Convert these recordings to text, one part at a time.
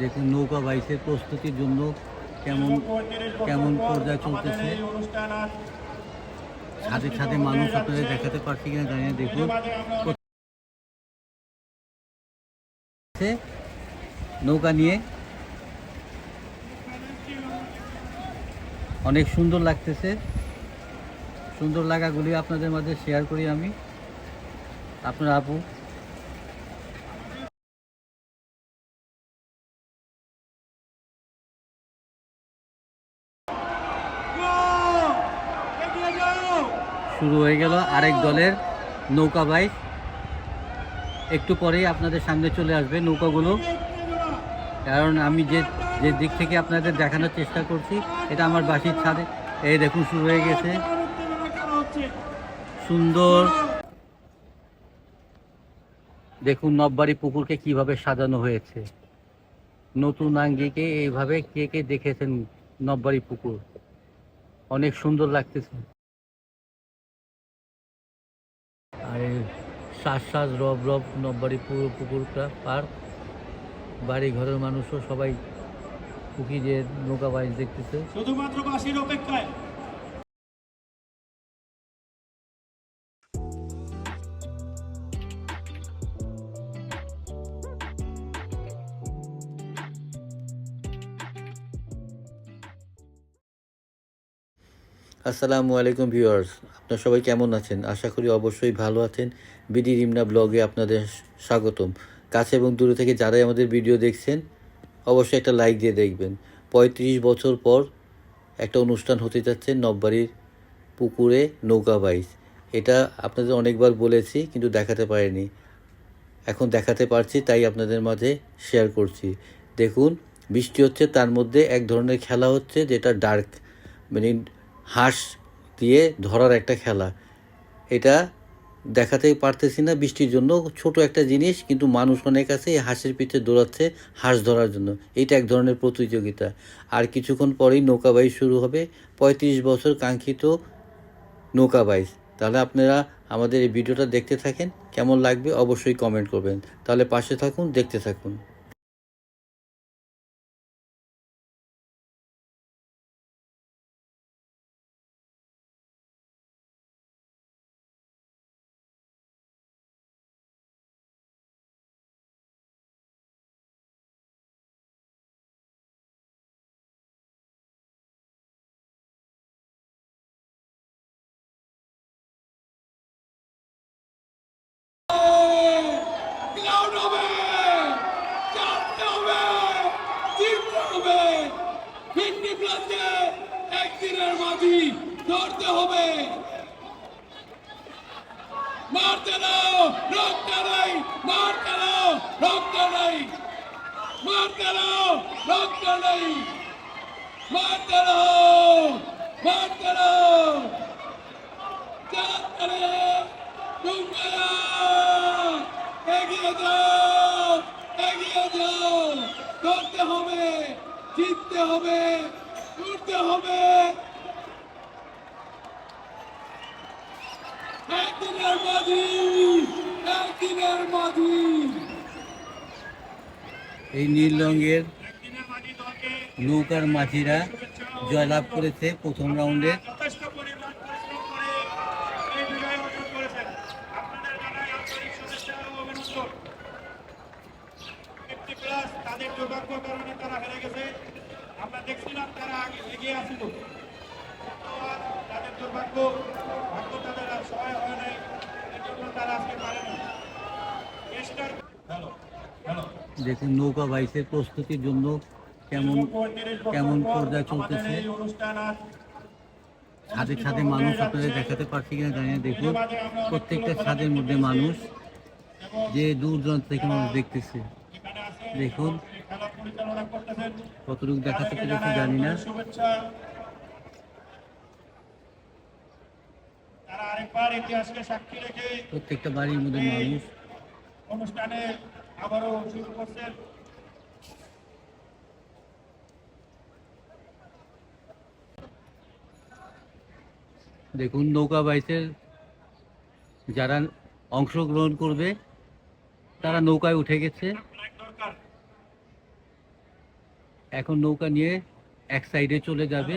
দেখুন নৌকা বাইচের প্রস্তুতির জন্য কেমন কেমন পর্যায়ে চলতেছে। ছাদে ছাদে মানুষ আপনাদের দেখাতে পারছি কিনা জানি না। দেখুন নৌকা নিয়ে অনেক সুন্দর লাগতেছে। সুন্দর লাগাগুলি আপনাদের মাঝে শেয়ার করি আমি। আপনার আপু শুরু হয়ে গেল আরেক দলের নৌকা বাইচ। একটু পরেই আপনাদের সামনে চলে আসবে নৌকাগুলো, কারণ আমি যে যে দিক থেকে আপনাদের দেখানোর চেষ্টা করছি এটা আমার বাসির ছাদে। এই দেখুন শুরু হয়ে গেছে সুন্দর। দেখুন নববাড়ি পুকুরকে কিভাবে সাজানো হয়েছে নতুন আঙ্গিকে। এইভাবে কে কে দেখেছেন নববাড়ি পুকুর? অনেক সুন্দর লাগতেছে। আর এই শ্বাস শ্বাস রব রব নববাড়ি পুকুরটা পার্ক। বাড়ি ঘরের মানুষও সবাই পুকুরের নৌকা বাইচ দেখতেছে শুধুমাত্র বাসির অপেক্ষায়। আসসালামু আলাইকুম ভিউয়ার্স, আপনারা সবাই কেমন আছেন? আশা করি অবশ্যই ভালো আছেন। বিডি রিমনা ব্লগে আপনাদের স্বাগতম। কাছে এবং দূরে থেকে যারাই আমাদের ভিডিও দেখছেন অবশ্যই একটা লাইক দিয়ে দেখবেন। ৩৫ বছর পর একটা অনুষ্ঠান হতে যাচ্ছে নববাড়ির পুকুরে নৌকা বাইচ। এটা আপনাদের অনেকবার বলেছি কিন্তু দেখাতে পারিনি, এখন দেখাতে পারছি, তাই আপনাদের মাঝে শেয়ার করছি। দেখুন বৃষ্টি হচ্ছে, তার মধ্যে এক ধরনের খেলা হচ্ছে যেটা ডার্ক, মানে হাঁস দিয়ে ধরার একটা খেলা। এটা দেখাতে পারতেছি না বৃষ্টির জন্য, ছোট একটা জিনিস, কিন্তু মানুষ অনেক আছে এই হাঁসের পিঠে দৌড়াচ্ছে হাঁস ধরার জন্য। এইটা এক ধরনের প্রতিযোগিতা। আর কিছুক্ষণ পরেই নৌকা বাইচ শুরু হবে, ৩৫ বছর কাঙ্ক্ষিত নৌকা বাইচ। তাহলে আপনারা আমাদের এই ভিডিওটা দেখতে থাকেন, কেমন লাগবে অবশ্যই কমেন্ট করবেন। তাহলে পাশে থাকুন, দেখতে থাকুন। একদিনের মাঝি ধরতে হবে। মারতে দাও, রক্ত নাই, মারতে দাও, রক্ত নাই, মারতে দাও, রক্ত নাই, মারতে দাও, মারতে দাও। যাত্রা তোমরা এগিয়ে যাও, এগিয়ে যাও। ধরতে হবে, জিততে হবে, উঠতে হবে। একদিনের মাঝি, একদিনের মাঝি। এই নীল রঙের নৌকার মাঝিরা জয়লাভ করেছে প্রথম রাউন্ডে। যথেষ্ট পরিমাণ পরিশ্রম করে এই বিজয় অর্জন করেছেন। আপনাদের জানাই আন্তরিক শুভেচ্ছা ও অভিনন্দন। 50+ তাদের দুর্ভাগ্য কারণে তারা হেরে গেছে। আমরা দেখছিলাম তারা আগে এগিয়ে আসছিল, তাদের দুর্ভাগ্য, ভাগ্য তাদের সহায় হয় নাই, এজন্য তারা আজকে পারেনি। দেখুন নৌকা বাইচের প্রস্তুতির জন্য কেমন কেমন পর্যায়ে চলতেছে। ছাদে ছাদে মানুষ আপনাদের দেখাতে পারছি কিনা জানি না। দেখুন প্রত্যেকটা ছাদের মধ্যে মানুষ, যে দূর দূরান্ত থেকে মানুষ দেখতেছে। দেখুন কতটুকু দেখাতে পেরেছি জানি না। প্রত্যেকটা বাড়ির মধ্যে মানুষ। অনুষ্ঠানে আবারও শুরু করছেন। দেখুন নৌকা বাইচের যারা অংশগ্রহণ করবে তারা নৌকায় উঠে গেছে। এখন নৌকা নিয়ে এক সাইডে চলে যাবে।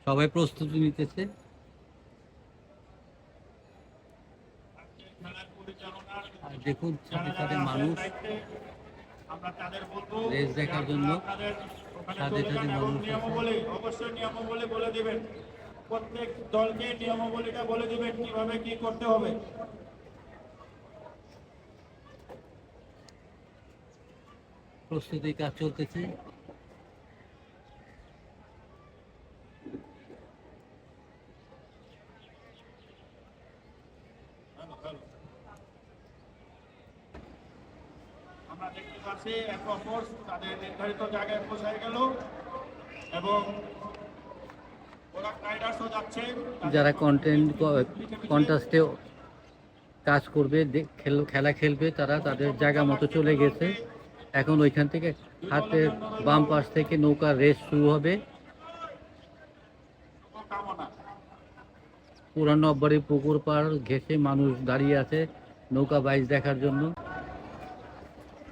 সবাই প্রস্তুতি নিতেছে। আর দেখুন সাথে সাথে মানুষ রেস দেখার জন্য সাথে সাথে মানুষ অবশ্যই নিয়মাবলী বলে দিবেন, প্রত্যেক দলকে নিয়মাবলীটা বলে দিবেন কিভাবে কি করতে হবে। প্রস্তুতি কাজ চলতেছে। আমরা দেখতে পাচ্ছি অ্যাকোয়াফোর্স তাদের নির্ধারিত জায়গায় পৌঁছায় গেল এবং রাইডার্সও যাচ্ছে। যারা কন্টেস্টে কাজ করবে, খেলা খেলবে, তারা তাদের জায়গা মতো চলে গেছে। এখন ওইখান থেকে হাতের বাম পাশ থেকে নৌকার রেস শুরু হবে। পুরান নববাড়ি পুকুর পাড় ঘেঁষে মানুষ দাঁড়িয়ে আছে নৌকা বাইচ দেখার জন্য।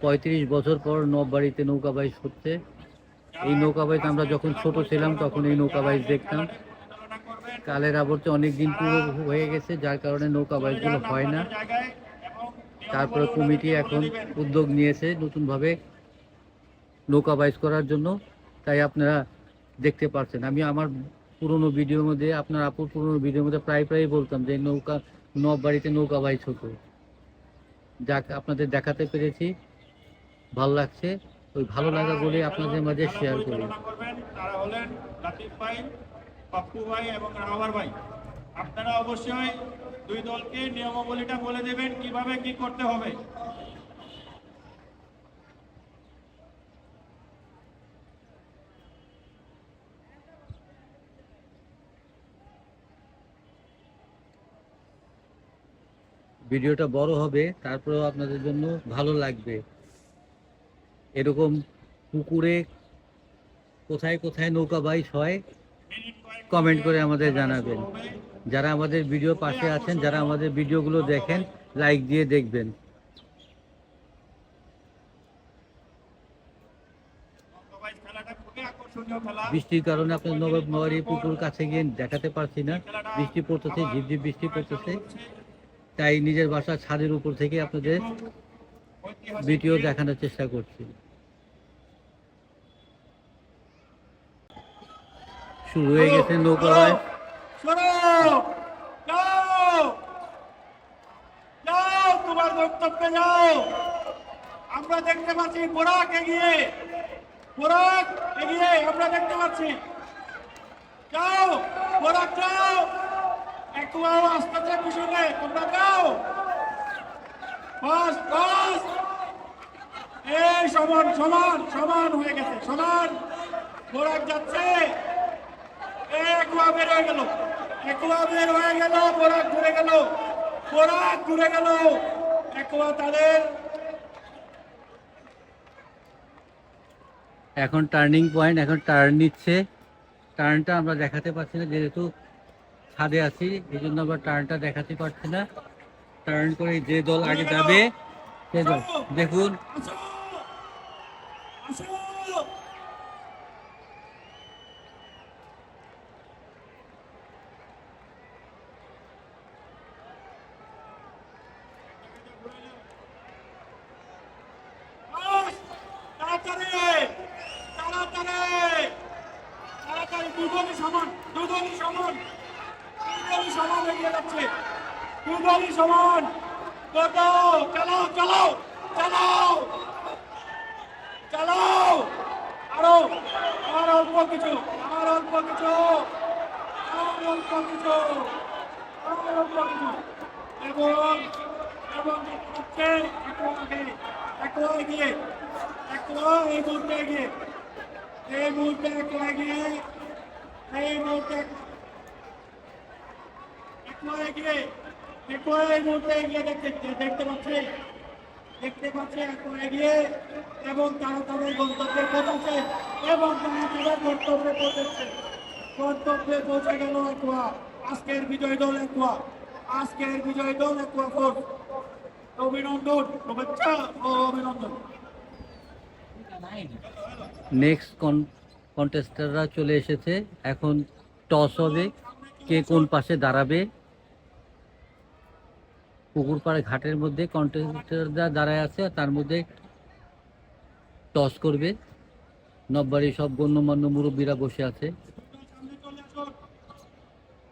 35 বছর পর নববাড়িতে নৌকা বাইচ হচ্ছে। এই নৌকা বাইচ আমরা যখন ছোট ছিলাম তখন এই নৌকা বাইচ দেখতাম। কালের আবর্তে অনেক দিন পুরো হয়ে গেছে, যার কারণে নৌকা বাইচগুলো হয় না। তারপরে কমিটি এখন উদ্যোগ নিয়েছে নতুনভাবে নৌকা বাইচ করার জন্য, তাই আপনারা দেখতে পাচ্ছেন। আমি আমার পুরনো ভিডিওর মধ্যে, আপনার আপুর পুরনো ভিডিওর মধ্যে প্রায় বলতাম যে নববাড়িতে নৌকা বাইচ হতো। যাক, আপনাদের দেখাতে পেরেছি, ভালো লাগছে। ওই ভালো লাগা বলে আপনাদের মাঝে শেয়ার করি। তারা হলেন লাতিফ ভাই, পাপ্পু ভাই এবং রাওয়ার ভাই। আপনারা অবশ্যই দুই দলকে নিয়মাবলীটা বলে দেবেন কিভাবে কি করতে হবে। ভিডিওটা বড় হবে, তারপরেও আপনাদের জন্য ভালো লাগবে। এরকম পুকুরে কোথায় কোথায় নৌকা বাইচ হয় কমেন্ট করে আমাদের জানাবেন। যারা আমাদের ভিডিও পাশে আছেন, যারা আমাদের ভিডিওগুলো দেখেন, লাইক দিয়ে দেখবেন। বৃষ্টির কারণে আপনার নববাড়ি পুকুর কাছে গিয়ে দেখাতে পারছি না, বৃষ্টি পড়তেছে, ঝিপঝিপ বৃষ্টি পড়তেছে, তাই নিজের বাসার ছাদের উপর থেকে আপনাদের ভিডিও দেখানোর চেষ্টা করছি। শুরু হয়ে গেছে নৌকা বাইচ। তোমার বক্তব্যে যাও। আমরা দেখতে পাচ্ছি বোরাক এগিয়ে আমরা দেখতে পাচ্ছি। যাও বোরাক যাও, একটু আসতে পিছনে তোমরা যাও। বাস এই সমান হয়ে গেছে, সমান। বোরাক যাচ্ছে, বের হয়ে গেল, বোরাক ঘুরে গেল, তাদের এখন টার্নিং পয়েন্ট, এখন টার্ন নিচ্ছে। টার্নটা আমরা দেখাতে পারছি না, যেহেতু ছাদে আছি, এই জন্য আমরা টার্নটা দেখাতে পারছি না। টার্ন করে যে দল আগে যাবে সে দল, দেখুন দুদলই সমান এগিয়ে যাচ্ছে, দুদলই সমান। চালাও আরো, আর অল্প কিছু এবং একটু এগিয়ে এই মুহূর্তে দেখতে পাচ্ছে একটু এগিয়ে, এবং তারা তাদের গন্তব্যে পৌঁছেছে এবং তারা তাদের গন্তব্যে পৌঁছে গেল একুয়া। আজকের বিজয় দল একুয়া ফোর্স। অভিনন্দন, শুভেচ্ছা ও অভিনন্দন। নেক্সট কন্টেস্টাররা চলে এসেছে। এখন টস হবে, কে কোন পাশে দাঁড়াবে। পুকুর পাড়ে ঘাটের মধ্যে কন্টেস্টাররা দাঁড়ায় আছে, আর তার মধ্যে টস করবে। নববাড়ির সব গণ্যমান্য মুরব্বীরা বসে আছে।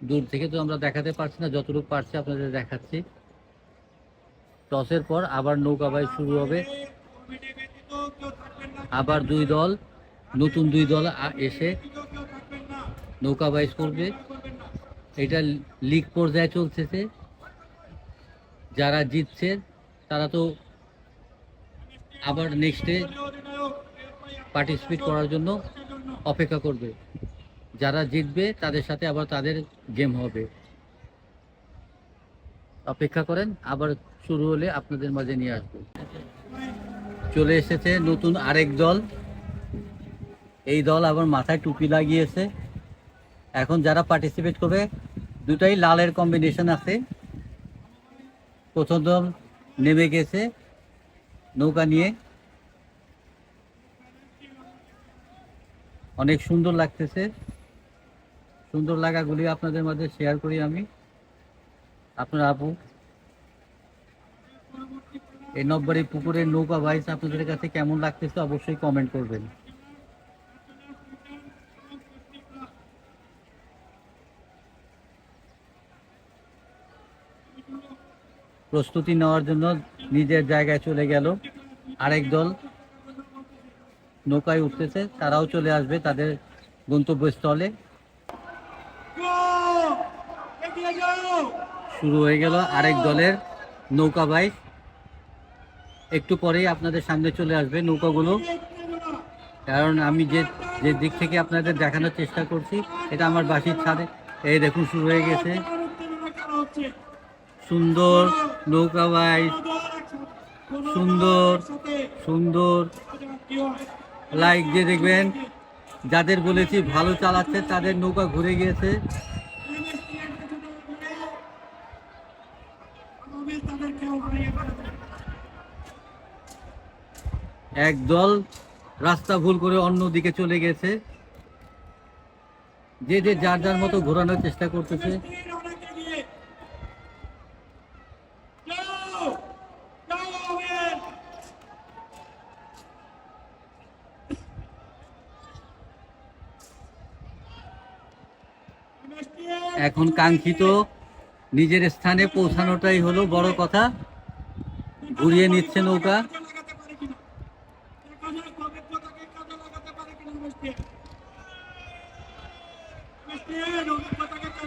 দূর থেকে তো আমরা দেখাতে পারছি না, যতটুকু পারছি আপনাদের দেখাচ্ছি। টসের পর আবার নৌকা বাইচ শুরু হবে। আবার নতুন দুই দল এসে নৌকা বাইচ করবে। এটা লিগ পর্যায়ে চলতেছে। যারা জিতছে তারা তো আবার নেক্সটে পার্টিসিপেট করার জন্য অপেক্ষা করবে। যারা জিতবে তাদের সাথে আবার তাদের গেম হবে। অপেক্ষা করেন, আবার শুরু হলে আপনাদের মাঝে নিয়ে আসবো। চলে এসেছে নতুন আরেক দল। এই দল আবার মাথায় টুপি লাগিয়েছে। এখন যারা পার্টিসিপেট করবে, দুটাই লালের কম্বিনেশন আছে। প্রথম দল নেমে গেছে নৌকা নিয়ে। অনেক সুন্দর লাগতেছে। সুন্দর লাগাগুলি আপনাদের মাঝে শেয়ার করি আমি। আপনার আপু এই নববাড়ি পুকুরের নৌকা বাইচ আপনাদের কাছে কেমন লাগতেছে অবশ্যই কমেন্ট করবেন। প্রস্তুতি নেওয়ার জন্য নিজের জায়গায় চলে গেল। আরেক দল নৌকায় উঠতেছে, তারাও চলে আসবে তাদের গন্তব্যস্থলে। শুরু হয়ে গেল আরেক দলের নৌকা বাইচ। একটু পরেই আপনাদের সামনে চলে আসবে নৌকাগুলো, কারণ আমি যে দিক থেকে আপনাদের দেখানোর চেষ্টা করছি এটা আমার বাসির ছাদে। এই দেখুন শুরু হয়ে গেছে সুন্দর নৌকা বাইচ। সুন্দর সুন্দর লাইক দিয়ে দেখবেন। যাদের বলেছি ভালো চালাচ্ছে তাদের নৌকা ঘুরে গিয়েছে। একদল রাস্তা ভুল করে অন্যদিকে চলে গেছে। যে যার যার মতো ঘোরানোর চেষ্টা করতেছে। এখন কাঙ্ক্ষিত নিজের স্থানে পৌঁছানোটাই হলো বড় কথা। ঘুরিয়ে নিচ্ছে নৌকা।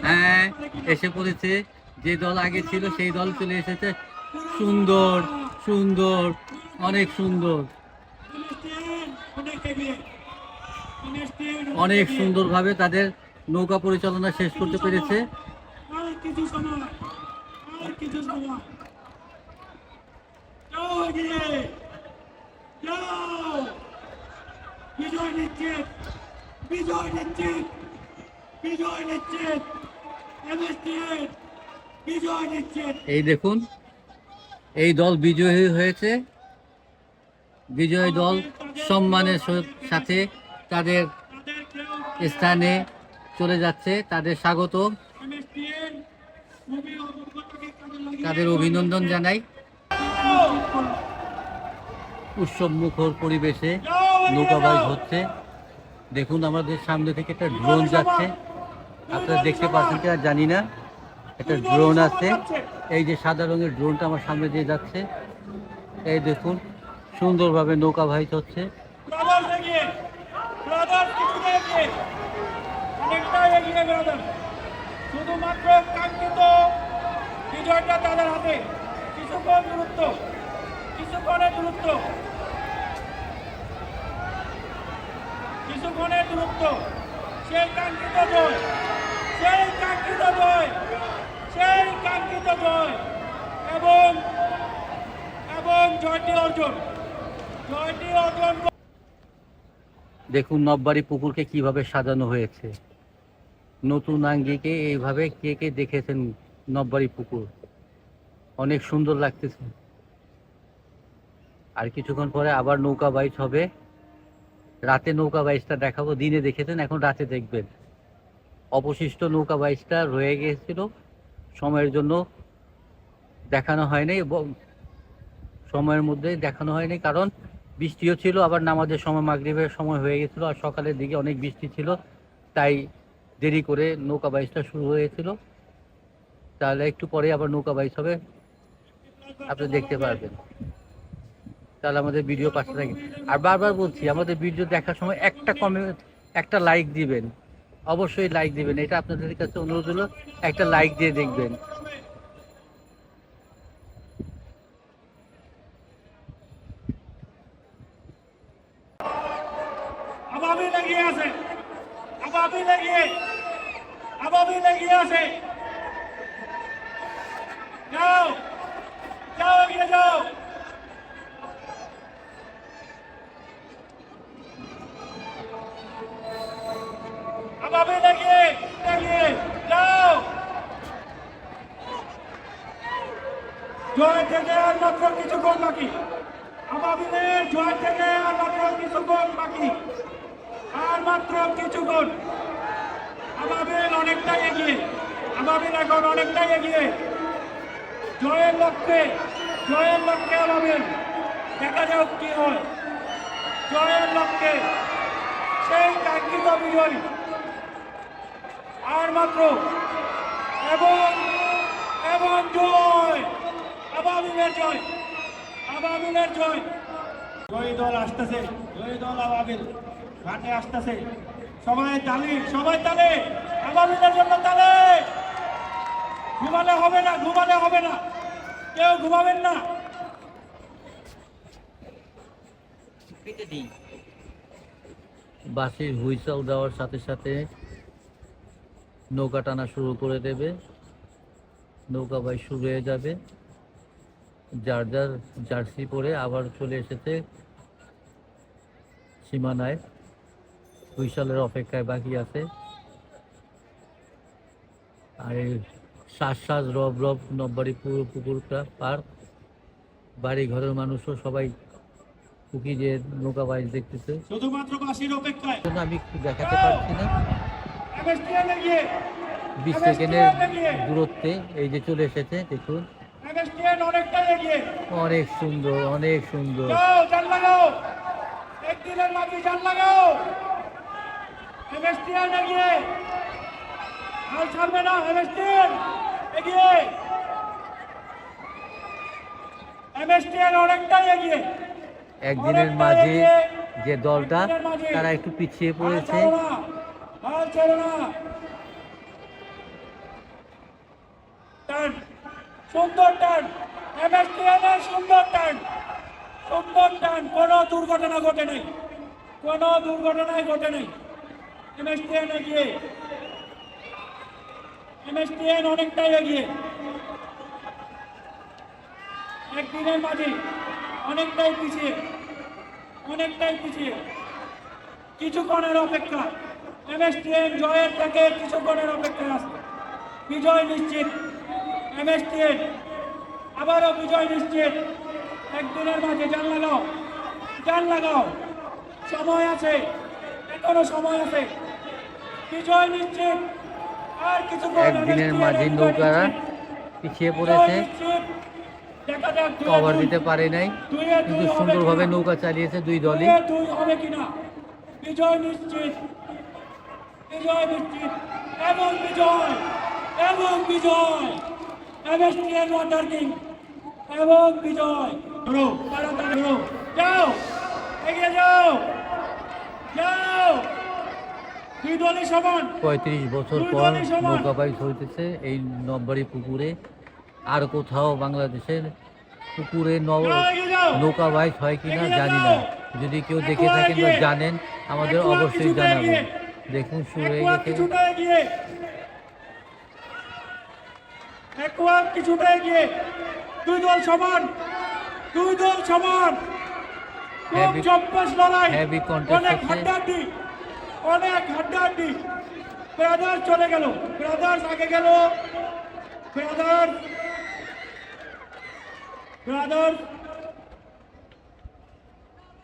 হ্যাঁ, এসে পড়েছে। যে দল আগে ছিল সেই দল চলে এসেছে। সুন্দর সুন্দর, অনেক সুন্দর, অনেক সুন্দরভাবে তাদের নৌকা পরিচালনা শেষ করতে পেরেছে। বিজয় নিশ্চিত, বিজয় নিশ্চিত, বিজয় নিশ্চিত, বিজয় নিশ্চিত। এই দেখুন, এই দল বিজয়ী হয়েছে। বিজয়ী দল সম্মানের সাথে তাদের স্থানে চলে যাচ্ছে। তাদের স্বাগত, তাদের অভিনন্দন জানাই। উৎসব মুখর পরিবেশে নৌকা বাইচ হচ্ছে। দেখুন আমাদের সামনে থেকে একটা ড্রোন যাচ্ছে। আপনারা দেখতে পাচ্ছেন কিনা জানি না, একটা ড্রোন আছে। এই যে সাদা রঙের ড্রোনটা আমার সামনে দিয়ে যাচ্ছে। এই দেখুন সুন্দরভাবে নৌকা বাইচ হচ্ছে। শুধুমাত্র কাঙ্ক্ষিত বিজয়টা তাদের হাতে। কিছুক্ষণের দূরত্ব, সেই কাঙ্ক্ষিত জয়, সেই কাঙ্ক্ষিত জয়, সেই কাঙ্ক্ষিত জয় এবং জয়টি অর্জন। দেখুন নববাড়ি পুকুরকে কিভাবে সাজানো হয়েছে। নতুন আঙ্গিকে এইভাবে কে কে দেখেছেন নববাড়ি পুকুর? অনেক সুন্দর লাগতেছে। আর কিছুক্ষণ পরে আবার নৌকা বাইচ হবে। রাতে নৌকা বাইচটা দেখাবো, দিনে দেখেছেন, এখন রাতে দেখবেন। অবশিষ্ট নৌকা বাইচটা রয়ে গিয়েছিল, সময়ের জন্য দেখানো হয়নি, এবং সময়ের মধ্যে দেখানো হয়নি কারণ বৃষ্টিও ছিল, আবার নামাজের সময় মাগরিবের সময় হয়ে গেছিলো, আর সকালের দিকে অনেক বৃষ্টি ছিল, তাই দেরি করে নৌকা বাইচটা শুরু হয়েছিল। তাহলে একটু পরে আবার নৌকা বাইচ হবে, আপনি দেখতে পারবেন। তাহলে আমাদের ভিডিও পাশে থাকে। আর বারবার বলছি, আমাদের ভিডিও দেখার সময় একটা কমেন্ট, একটা লাইক দিবেন, অবশ্যই লাইক দিবেন, এটা আপনাদের কাছে অনুরোধ হলো, একটা লাইক দিয়ে দেখবেন। আবাবি লেগে আছে, আবাবি লেগে আছে। যাও যাও, এগিয়ে যাও। আবাবি লেগে যাও। জয় থেকে আর মাত্র কিছুক্ষণ বাকি। আবাবিলের জয় থেকে আর মাত্র কিছুক্ষণ বাকি, আর মাত্র কিছুক্ষণ। আবাবিল অনেকটাই এগিয়ে, আবাবিল এখন অনেকটাই এগিয়ে। জয়ের লক্ষ্যে আবাবিল। দেখা যাক কি হয়। জয়ের লক্ষ্যে সেই কাঙ্ক্ষিত বিজয় আর মাত্র, এবং এবং জয়, আবাবিলের জয়, আবাবিলের জয়। জয়ী দল আসতেছে, জয়ী দল আবাবিল ঘাটে আসতেছে। সবাই তালে, আবাবিলের জন্য তালে। ঘুমালে হবে না, কেউ ঘুমাবেন না। বাঁশির হুইসেল দেওয়ার সাথে সাথে নৌকা টানা শুরু করে দেবে, নৌকা বাইচ শুরু হয়ে যাবে। যার যার জার্সি পরে আবার চলে এসেছে সীমানায়, হুইসেলের অপেক্ষায় বাকি আছে। আর এই শ্বাস রব নববাড়ি পুকুরটা পার, বাড়ি ঘরের মানুষও সবাই পুকি যে নৌকা বাইচ দেখতেছে। শুধুমাত্র বাঁশির অপেক্ষায়। আমি একটু দেখাতে পারছি না, এমএসটিএন এগিয়ে, 20 সেকেন্ডের দূরত্বে এই যে চলে এসেছে, দেখুন। এমএসটিএন অনেকটাই এগিয়ে। অনেক সুন্দর, অনেক সুন্দর। যাও, জান লাগাও, একদিনের মাঝে জান লাগাও। এমএসটিএন এগিয়ে, আর ছাড়বে না। এমএসটিএন এগিয়ে, এমএসটিএন অনেকটাই এগিয়ে। একদিনের মাঝে যে দলটা, তারা একটু পিছিয়ে পড়েছে। হাল ছেড়ো না। টার্ন, সুন্দর টার্ন, এমএসটিএন এর সুন্দর টার্ন, কোনো দুর্ঘটনা ঘটে নাই, কোনো দুর্ঘটনাই ঘটে নাই। এমএসটিএন এগিয়ে, এমএসটিএন অনেকটাই এগিয়ে। একদিনের মাঝে অনেকটাই পিছিয়ে। কিছুক্ষণের অপেক্ষা। এমএসটিএন জয়ের থেকে কিছুক্ষণের অপেক্ষায় আছে। বিজয় নিশ্চিত। এমএসটিএন আবারও বিজয় নিশ্চিত। একদিনের মাঝে জান লাগাও, সময় আছে, এখনো সময় আছে। বিজয় নিশ্চিত। আর কিছুক্ষণ। একদিনের মাঝে নৌকারা পিছিয়ে পড়েছে, দেখা যাক কভার দিতে পারে নাই, কিন্তু সুন্দরভাবে নৌকা চালিয়েছে দুই দলই। দুই হবে কিনা। বিজয় নিশ্চিত, এবং বিজয় এমএসটিএন ওয়াটার কিং, এবং বিজয়। তাড়াতাড়ি যাও, এগিয়ে যাও। দুই দলই সমান। 35 বছর পর নৌকা বাইচ হইতেছে এই নববাড়ি পুকুরে। আর কোথাও বাংলাদেশের পুকুরে নৌকা বাইচ হয় কিনা জানি না। যদি কেউ দেখে থাকেন বা জানেন, আমাদের অবশ্যই জানাবেন। দেখুন শুরু হয়ে গেছে। কিছুটা এগিয়ে। দুই দল সমান। খুব জম্পেশ লড়াই, অনেক হাড্ডাহাড্ডি। ব্রাদার্স চলে গেল, ব্রাদার্স আগে গেল। ব্রাদার্স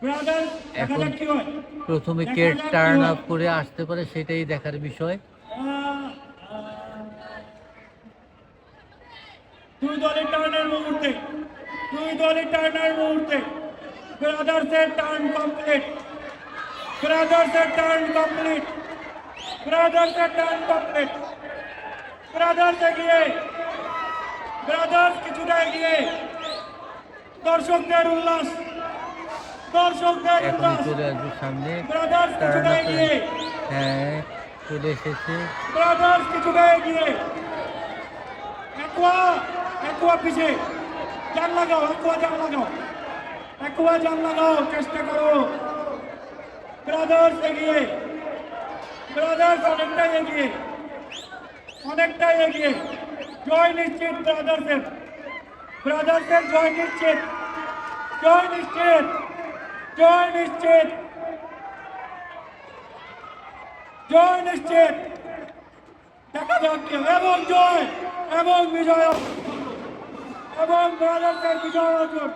ব্রাদার দেখা এখন যাক কি হয়। প্রথমে দেখা কে যাক কি টার্ন হয়। আপ করে আসতে পারে সেটাই দেখার বিষয়। দুই দলের টার্নের মুহূর্তে, দুই দলের টার্নের মুহূর্তে ব্রাদার্সের টার্ন কমপ্লিট, ব্রাদার্সের টার্ন কমপ্লিট, ব্রাদার্সের টার্ন কমপ্লিট, ব্রাদার্স এগিয়ে, ব্রাদার্স কিছুটা এগিয়ে, দর্শকদের উল্লাস, দর্শকদের এখন উল্লাস, চলে আসবে সামনে ব্রাদার্স টার্ন কিছুটা আপ। এগিয়ে, হ্যাঁ, চলে এসেছে। ব্রাদার্স কিছুটা এগিয়ে, একোয়া, একোয়া পিছে, জান লাগাও, একোয়া জান লাগাও, একোয়া জান লাগাও, চেষ্টা করো। ব্রাদার্স এগিয়ে, ব্রাদার্স অনেকটাই এগিয়ে, অনেকটাই এগিয়ে, জয় নিশ্চিত ব্রাদার্সের, ব্রাদার্সের জয় নিশ্চিত, জয় নিশ্চিত, জয় নিশ্চিত, জয় নিশ্চিত। দেখা যাক কি হয়। এবং জয় এবং বিজয় এবং ব্রাদার্সের বিজয় অর্জন,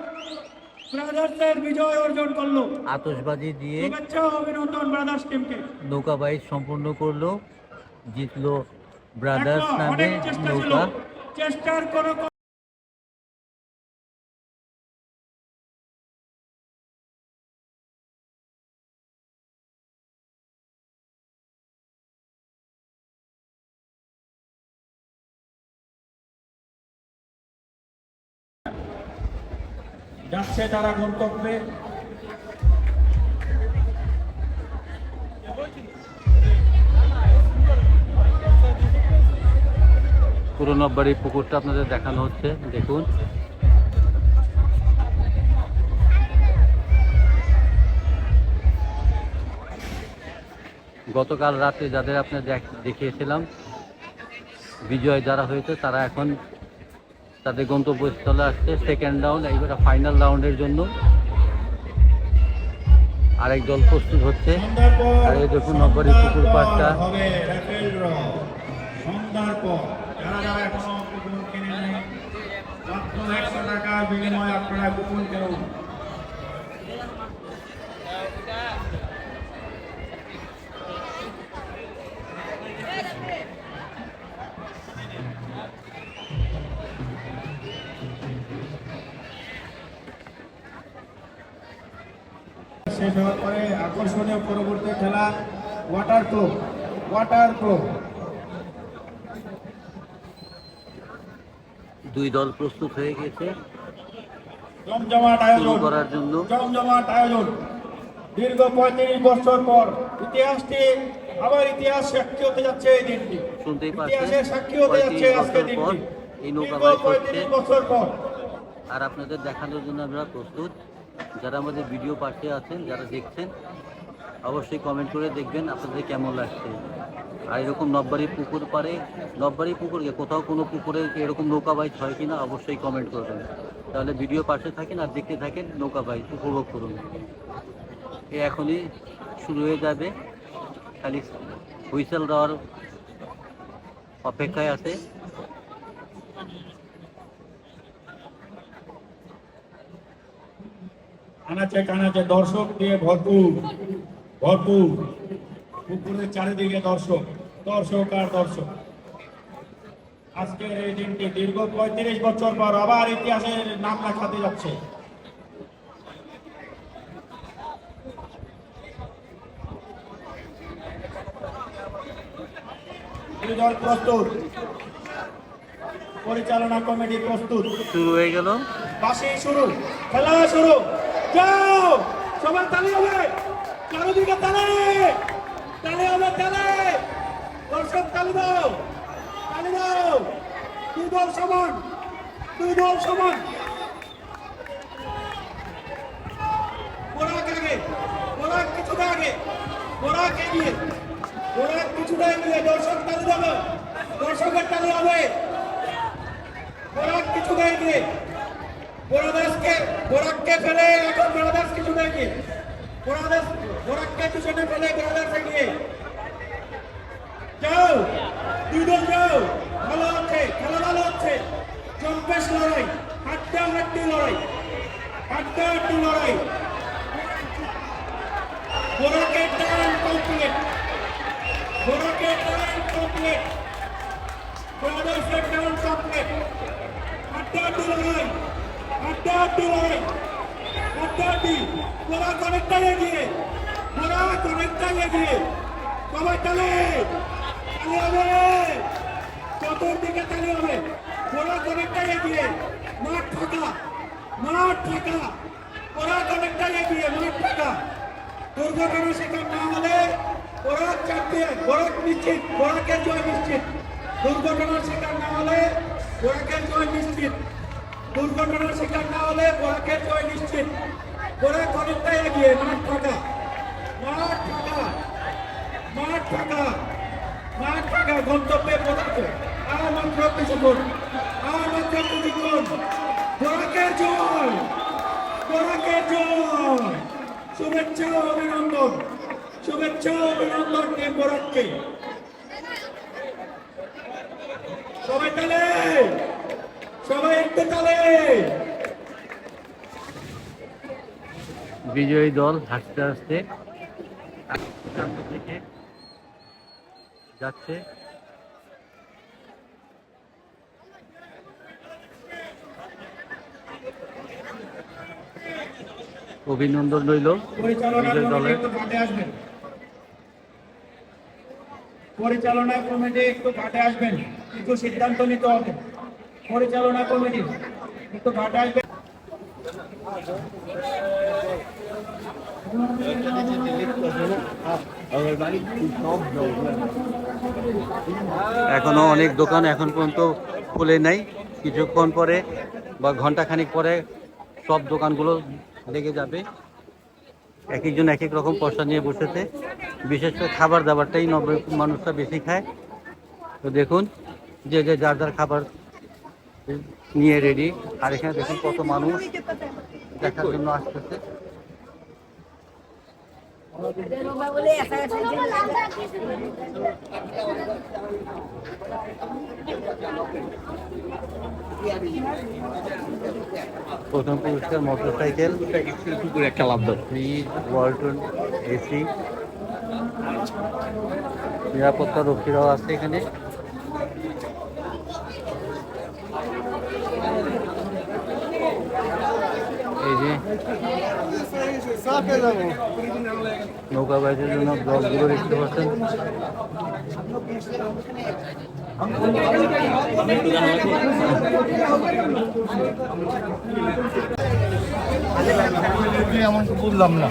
ব্রাদার্সের বিজয় অর্জন করলো। আতশবাজি দিয়ে শুভেচ্ছা ও অভিনন্দন ব্রাদার্স টিমকে। নৌকা বাইচ সম্পূর্ণ করলো, জিতলো ব্রাদার্স দেখো, নামে অনেক চেষ্টা ছিল, নৌকা। চেষ্টার কোনো যাচ্ছে তারা গন্তব্যে। পুরো নববাড়ি পুকুরটা আপনাদের দেখানো হচ্ছে, দেখুন। গতকাল রাতে যাদের আপনার দেখিয়েছিলাম বিজয় যারা হয়েছে, তারা এখন তাদের গন্তব্যস্থলে আসছে সেকেন্ড রাউন্ড, এইবার ফাইনাল রাউন্ডের জন্য। আরেক দল প্রস্তুত হচ্ছে। আর এই দেখুন নববাড়ি পুকুর পাড়টা। হবে রেফেল ড্র সন্ধ্যার পর। যারা যারা এখনো কুপন কিনে নেই, মাত্র 100 টাকার বিনিময়ে আপনারা কুপন কিনুন। শেষ হওয়ার পরে আকর্ষণীয় পরবর্তী খেলা ওয়াটার ক্লো, ওয়াটার ক্লো। দুই দল প্রস্তুত হয়ে গেছে জমজমাট শুরু আয়োজন করার জন্য। জমজমাট আয়োজন। দীর্ঘ 35 বছর পর ইতিহাসটি আবার ইতিহাস সাক্ষী হতে যাচ্ছে এই দিনটি, শুনতেই পাচ্ছেন, ইতিহাসের সাক্ষী হতে যাচ্ছে 35 আজকে বছর পর দিনটি। এই নৌকা দীর্ঘ বাইচ হচ্ছে। 35 বছর পর আর আপনাদের দেখানোর জন্য আমরা প্রস্তুত। যারা আমাদের ভিডিও পাশে আছেন, যারা দেখছেন, অবশ্যই কমেন্ট করে দেখবেন আপনাদের কেমন লাগছে। আর এরকম নববাড়ি পুকুর পাড়ে, নববাড়ি পুকুরে কোথাও কোনো পুকুরে এরকম নৌকা বাইচ হয় কিনা অবশ্যই কমেন্ট করবেন। তাহলে ভিডিও পাশে থাকেন আর দেখতে থাকেন, নৌকা বাইচ উপভোগ করুন। এ এখনই শুরু হয়ে যাবে, খালি হুইসেল দেওয়ার অপেক্ষায় আছে। আনাচে কানাচে দর্শক দিয়ে ভরপুর, ভরপুর। পুকুরের চারিদিকে দর্শক, দর্শক আর দর্শক। আজকের এই দিনটি দীর্ঘ 35 বছর পর আবার ইতিহাসের নাম লেখাতে যাচ্ছে। দুই দল প্রস্তুত, পরিচালনা কমিটি প্রস্তুত। শুরু হয়ে গেল। বাসি শুরু, খেলা শুরু। যাও সবাই তালি হবে, চারিদিকে তালি, তালি হবে, তালি। দর্শক তালি দাও, তালি দাও। দুই দল সমান, দুই দল সমান। বোরাক আগে, বোরাক কিছুটা আগে, বোরাক এগিয়ে, বোরাক কিছুটা এগিয়ে। দর্শক তালি দেবে, দর্শকের তালি হবে। বোরাক কিছুটা এগিয়ে, বোরাককে ফেলে এখন ব্রাদার্স কিছুটা এগিয়ে, বোরাককে পিছনে ফেলে ব্রাদার্স এগিয়ে। যাও দুই দল যাও, ভালো হচ্ছে, খেলা ভালো হচ্ছে। জম্পেশ লড়াই, হাড্ডাহাড্ডি লড়াই, হাড্ডাহাড্ডি লড়াই। বোরাকের টাইম কমপ্লিট, বোরাকের টাইম কমপ্লিট, প্রদর্শন টাইম কমপ্লিট। আড্ডাআড্ডি লড়াই, আড্ডাআড্ডি লড়াই, আড্ডাআড্ডি। বোরাক অনেকটাই এগিয়ে, বোরাক অনেকটাই এগিয়ে। সবাই তালে, তালি হবে, চতুর্দিকে তালি হবে। বোরাক অনেকটাই এগিয়ে, মাঠ ফাঁকা, মাঠ ফাঁকা। বোরাক অনেকটাই এগিয়ে, মাঠ ফাঁকা। দুর্ঘটনার শিকার না হলে বোরাক চ্যাম্পিয়ন, বোরাক নিশ্চিত, বোরাকের জয় নিশ্চিত। দুর্ঘটনার শিকার না হলে বোরাকের জয় নিশ্চিত, দুর্ঘটনার শিকার না হলে বোরাকের জয় নিশ্চিত। বোরাক অনেকটাই এগিয়ে, মাঠ ফাঁকা, মাঠ ফাঁকা, মাঠ ফাঁকা, মাঠ ফাঁকা। গন্তব্যে পৌঁছাতে আর মাত্র কিছুক্ষণ, আর মাত্র কিছুক্ষণ। বোরাকের জয়, বোরাকের জয়। শুভেচ্ছা অভিনন্দন, শুভেচ্ছা অভিনন্দন টিম বোরাককে। সবাই তালে, সবাই একটু তালে। বিজয়ী দল হাসতে হাসতে সামনে থেকে যাচ্ছে। অভিনন্দন রইল পরিচালনা বিজয়ী কমিটি দলের। একটু ঘাটে আসবেন, পরিচালনা কমিটি একটু ঘাটে আসবেন, কিছু সিদ্ধান্ত নিতে হবে। পরিচালনা কমিটি একটু ঘাটে আসবেন। এখনো অনেক দোকান এখন পর্যন্ত খুলে নাই। কিছুক্ষণ পরে বা ঘন্টাখানিক পরে সব দোকানগুলো লেগে যাবে। এক একজন এক এক রকম পয়সা নিয়ে বসেছে। বিশেষ করে খাবার দাবারটাই মানুষরা বেশি খায়। তো দেখুন যে যে যার যার খাবার নিয়ে রেডি। আর এখানে দেখুন কত মানুষ দেখার জন্য আসতেছে। প্রথম পুরস্কার মোটরসাইকেল, একটা লাভ ফ্রিজ, ওয়ালটন এসি। নিরাপত্তা রক্ষীরাও আছে এখানে। এই যে নৌকা বাইচের জন্য ব্লকগুলো দেখতে পাচ্ছেন। এমন তো বুঝলাম না।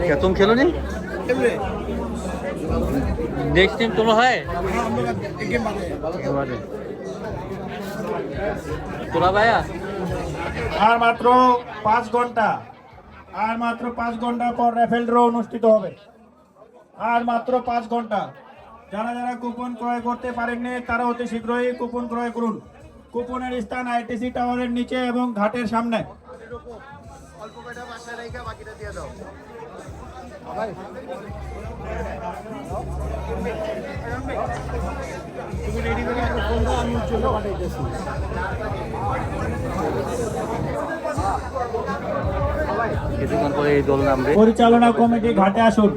क्या तुम खेलो नहीं? नेक्स्ट टाइम तुम है তোরা ভাইয়া। আর মাত্র 5 ঘন্টা, আর মাত্র 5 ঘন্টা পর রেফেল ড্র অনুষ্ঠিত হবে। আর মাত্র 5 ঘন্টা। যারা যারা কুপন ক্রয় করতে পারেননি তারা অতি শীঘ্রই কুপন ক্রয় করুন। কুপনের স্থান আইটিসি টাওয়ারের নিচে এবং ঘাটের সামনে। অল্প কয়টা বাসায় রেখে বাকিটা দিয়ে দাও। তুমি রেডি করে ফোন দাও, আমি চলে পাঠাইতেছি। কিছুক্ষণ পরে এই দল নামবে। পরিচালনা কমিটি ঘাটে আসুন।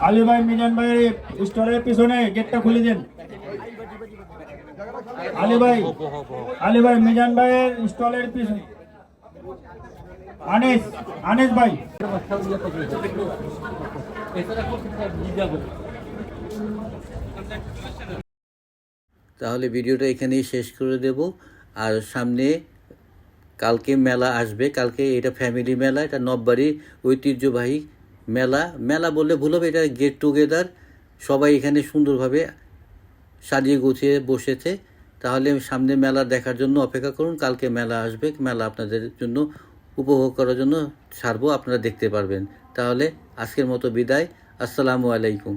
আলী ভাই মিজান ভাই স্টলের পিছনে গেটটা খুলে দেন। আলী ভাই মিজান ভাইয়ের স্টলের পিছনে। আনিস ভাই। তাহলে ভিডিওটা এখানেই শেষ করে দেব। আর সামনে কালকে মেলা আসবে। কালকে এটা ফ্যামিলি মেলা, এটা নববাড়ির ঐতিহ্যবাহী মেলা। মেলা বললে ভুল হবে, এটা গেট টুগেদার। সবাই এখানে সুন্দরভাবে সাজিয়ে গুছিয়ে বসেছে। তাহলে সামনে মেলা দেখার জন্য অপেক্ষা করুন। কালকে মেলা আসবে, মেলা আপনাদের জন্য উপভোগ করার জন্য ছাড়বো, আপনারা দেখতে পারবেন। তাহলে আজকের মতো বিদায়। আসসালামু আলাইকুম।